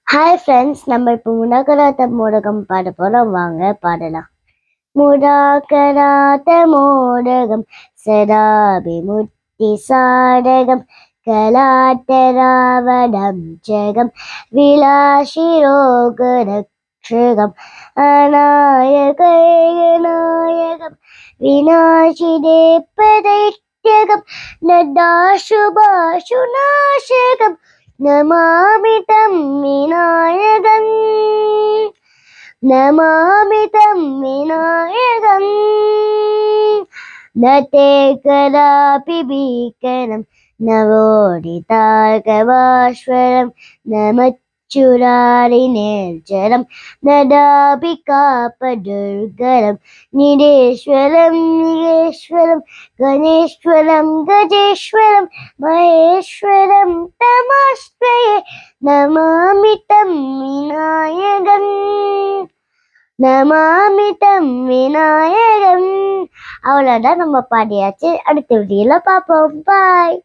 Hi friends, நம்ம இப்போ முடக்கராத்த மோடகம் பாட போகிறோம். வாங்க பாடலாம். முடாக்கராத்த மோடகம் சதாபிமுத்தி சாடகம் கலாட்டராவடம் ஜெகம் விலாசிரோகரக்ஷகம் அநாயகநாயகம் விநாசிதேப்பதைத்யகம் நடாசுபாசுநாசகம் நமாமி தம் விநாயகம் நமாமி தம் விநாயகம் நதே கராபி பீகரம் நவோடிதார்கவாஸ்வரம் நமச்சுராரி நிர்ஜரம் நடாபி காபதுர்கரம் நிரேஸ்வரம் நிகேஸ்வரம் கணேஸ்வரம் கஜேஸ்வரம் மகேஸ்வரம் தமாஸ்வயே நமாமி தம் விநாயகம் நமாமி தம் விநாயகம். அவ்வளோதான், நம்ம பாடியாச்சு. அடுத்த வீடியோல பார்ப்போம். பாய்.